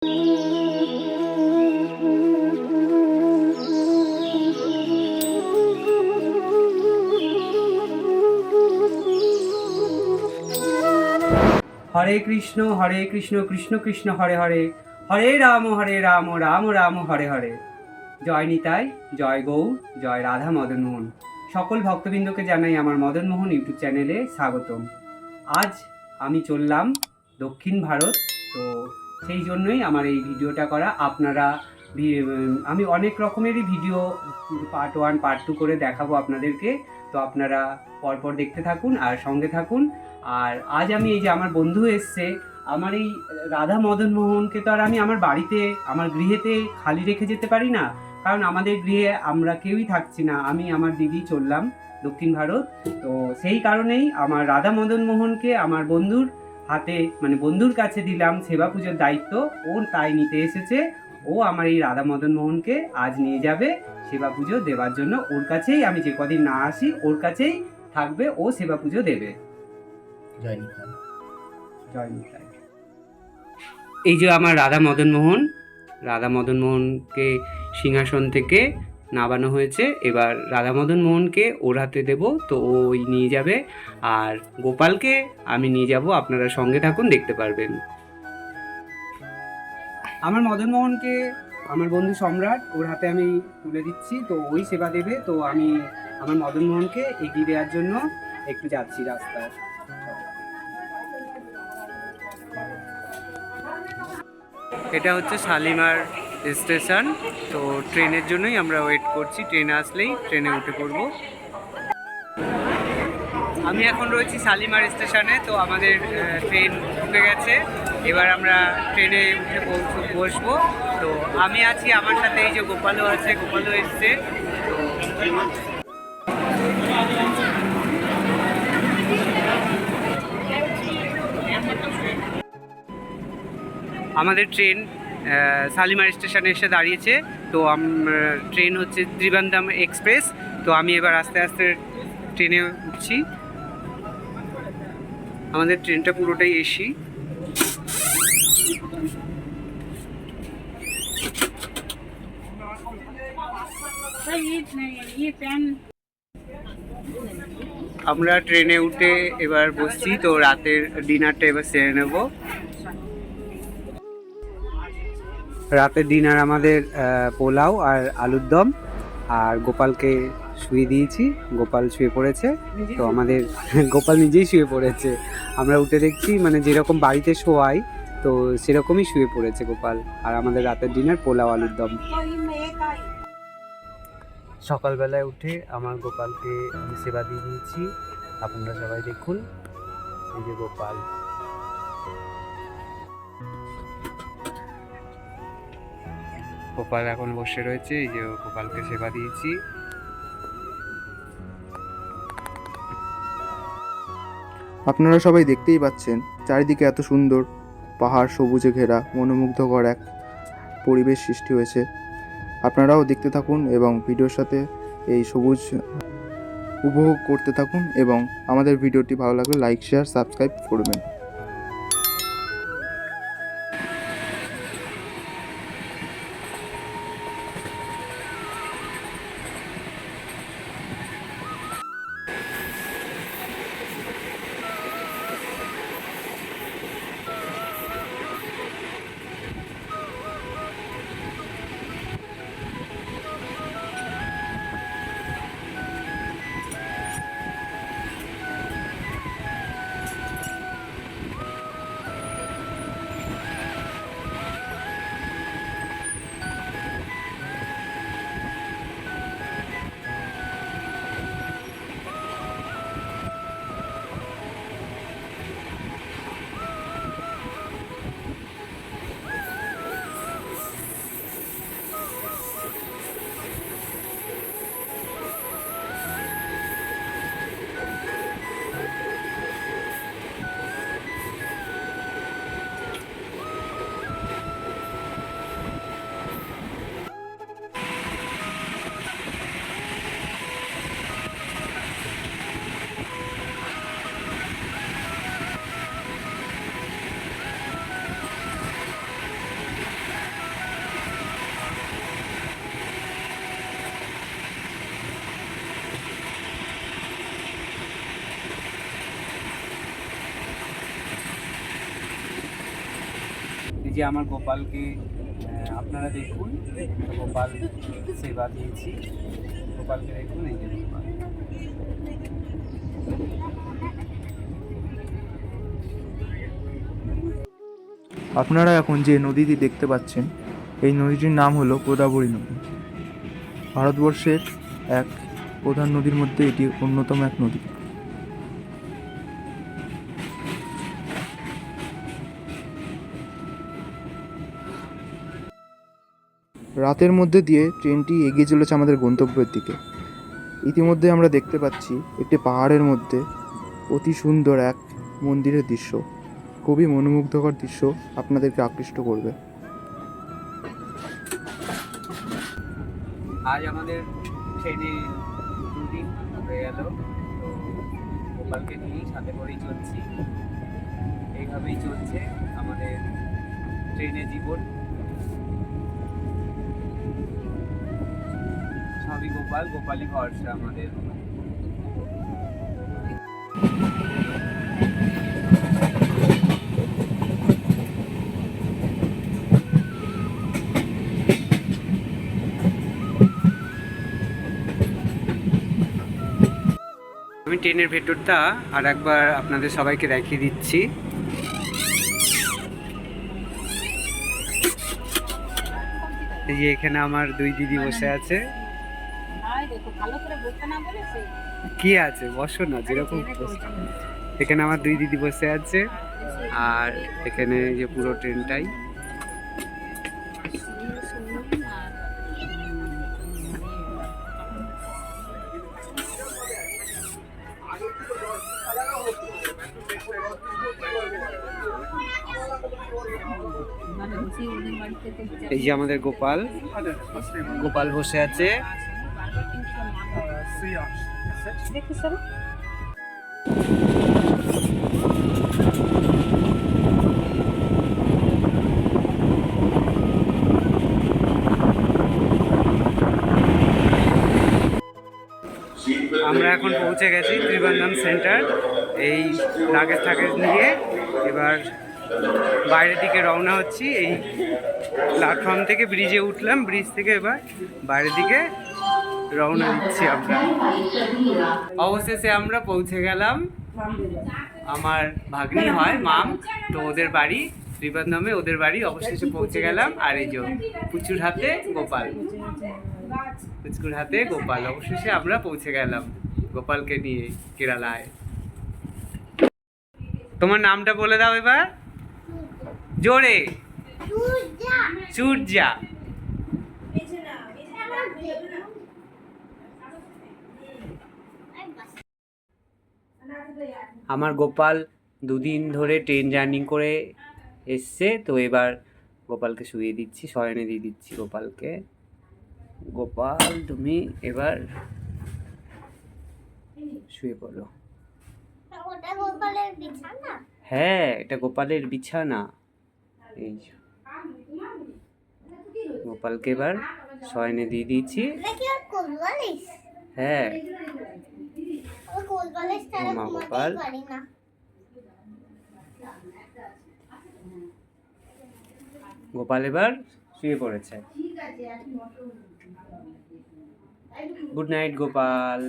হরে কৃষ্ণ কৃষ্ণ কৃষ্ণ হরে হরে, হরে রাম রাম রাম হরে হরে। জয় নিতাই, জয় গৌর, জয় রাধা মদন মোহন। সকল ভক্তবৃন্দকে জানাই আমার মদন মোহন ইউটিউব চ্যানেলে স্বাগতম। আজ আমি চললাম দক্ষিণ ভারত, তো সেই জন্যই আমার এই ভিডিওটা করা। আপনারা আমি অনেক রকমেরই ভিডিও পার্ট 1 পার্ট 2 করে দেখাবো আপনাদেরকে, তো আপনারা পরপর দেখতে থাকুন আর সঙ্গে থাকুন। আর আজ আমি এই যে আমার বন্ধু এসছে, আমার এই রাধা মদন মোহনকে তো আর আমি আমার বাড়িতে আমার গৃহেতে খালি রেখে যেতে পারি না, কারণ আমাদের গৃহে আমরা কেউই থাকছি না, আমি আমার দিদি চললাম দক্ষিণ ভারত। তো সেই কারণেই আমার রাধা মদন মোহনকে আমার বন্ধুর হাতে মানে বন্ধুর কাছে দিলাম সেবা পুজোর দায়িত্ব। ও তাই নিতে এসেছে, ও আমার এই রাধা মদন মোহনকে আজ নিয়ে যাবে সেবা পুজো দেওয়ার জন্য। ওর কাছেই আমি যে কদিন না আসি ওর কাছেই থাকবে, ও সেবা পুজো দেবে। জয় নিতাই, জয় নিতাই। এই যে আমার রাধা মদন মোহনকে সিংহাসন থেকে নামানো হয়েছে, এবার রাধা মদন মোহনকে ওর হাতে দেব, তো ওই নিয়ে যাবে। আর গোপালকে আমি নিয়ে যাব, আপনারা সঙ্গে থাকুন, দেখতে পারবেন। আমার মদন মোহনকে আমার বন্ধু সম্রাট ওর হাতে আমি তুলে দিচ্ছি, তো ওই সেবা দেবে। তো আমি আমার মদন মোহনকে এগিয়ে দেওয়ার জন্য একটু যাচ্ছি রাস্তায়। এটা হচ্ছে শালিমার স্টেশন, তো ট্রেনের জন্যই আমরা ওয়েট করছি, ট্রেন আসলেই ট্রেনে উঠে পড়ব। আমি এখন রয়েছি শালিমার স্টেশনে, তো আমাদের ট্রেন ঢুকে গেছে, এবার আমরা ট্রেনে উঠে বসবো। তো আমি আছি, আমার সাথে এই যে গোপালও আছে, গোপালও এসছে। আমাদের ট্রেন শালিমার স্টেশনে এসে দাঁড়িয়েছে, তো ট্রেন হচ্ছে ত্রিবান্দাম এক্সপ্রেস। তো আমি এবার আস্তে আস্তে ট্রেনে উঠছি। আমাদের ট্রেনটা পুরোটাই এসি। আমরা ট্রেনে উঠে এবার বসছি, তো রাতের ডিনারটা এবার সেরে নেব। রাতের ডিনার আমাদের পোলাও আর আলুর দম, আর গোপালকে শুয়ে দিয়েছি, গোপাল শুয়ে পড়েছে। তো আমাদের গোপাল নিজেই শুয়ে পড়েছে, আমরা উঠে দেখছি মানে যেরকম বাড়িতে শোয়াই তো সেরকমই শুয়ে পড়েছে গোপাল। আর আমাদের রাতের ডিনার পোলাও আলুর দম। সকালবেলায় উঠে আমার গোপালকে আমি সেবা দিয়ে দিয়েছি, আপনারা সবাই দেখুন। এই যে গোপাল, গোপাল এখন বসে রয়েছে, এই যে গোপালকে সেবা দিয়েছি। আপনারা সবাই দেখতেই পাচ্ছেন চারিদিকে এত সুন্দর পাহাড় সবুজে ঘেরা মনোমুগ্ধকর এক পরিবেশ সৃষ্টি হয়েছে। আপনারাও দেখতে থাকুন এবং ভিডিওর সাথে এই সবুজ উপভোগ করতে থাকুন, এবং আমাদের ভিডিওটি ভালো লাগলে লাইক শেয়ার সাবস্ক্রাইব করবেন। যে আমার গোপালকে আপনারা দেখুন, গোপাল সেবা দিয়েছি। গোপালকে দেখুন, এই যে গোপাল। আপনারা এখন যে নদীটি দেখতে পাচ্ছেন এই নদীটির নাম হলো গোদাবরী নদী। ভারতবর্ষের এক প্রধান নদীর মধ্যে এটি অন্যতম এক নদী। রাতের মধ্যে দিয়ে ট্রেনটি এগিয়ে চলেছে আমাদের গন্তব্যের দিকে। ইতিমধ্যে আমরা দেখতে পাচ্ছি একটি পাহাড়ের মধ্যে অতি সুন্দর এক মন্দিরের দৃশ্য। খুবই মনোমুগ্ধকর দৃশ্য, আপনাদেরকে আকৃষ্ট করবে। আজ আমাদের ট্রেনে 2 দিন হয়ে গেল, তো গোপালকে নিয়েই সাথে করেই চলছি। এইভাবেই চলছে আমাদের ট্রেনে জীবন। সবই গোপাল, গোপালই ভরসা আমাদের। আমি ট্রেনের ভেতরটা আর একবার আপনাদের সবাইকে দেখিয়ে দিচ্ছি। এই যে এখানে আমার 2 দিদি বসে আছে। কি আছে, বসো না, যেরকম এখানে আমার 2 দিদি বসে আছে। আর এখানে যে পুরো ট্রেনটাই এই যে আমাদের গোপাল, গোপাল বসে আছে। আমরা এখন পৌঁছে গেছি ত্রিবান্ধম সেন্টার। এই লাগেজ টাগেজ নিয়ে এবার বাইরের দিকে রওনা হচ্ছি। এই প্ল্যাটফর্ম থেকে ব্রিজে উঠলাম, ব্রিজ থেকে এবার বাইরের দিকে রওনা দিচ্ছি আমরা। অবশেষে আমরা পৌঁছে গেলাম। আমার ভাগ্নি হয় মাম, তো ওদের বাড়ি ত্রিবান্ধমে, ওদের বাড়ি অবশেষে পৌঁছে গেলাম। আর এই যে পুচুর হাতে গোপাল, পুচকুর হাতে গোপাল, অবশেষে আমরা পৌঁছে গেলাম গোপালকে নিয়ে কেরালায়। তোমার নামটা বলে দাও এবার জোরে। সূর্যা। আমার গোপাল 2 দিন ধরে ট্রেন জার্নি করে এসছে, তো এবার গোপালকে শুইয়ে দিচ্ছি, শয়নে দিয়ে দিচ্ছি গোপালকে। গোপাল তুমি এবার শুয়ে পড়ো। হ্যাঁ, এটা গোপালের বিছানা। এই গোপালকে এবার শয়নে দিয়ে দিয়েছি। হ্যাঁ, মা গোপাল। গোপাল এবার শুয়ে পড়েছে। Good night Gopal.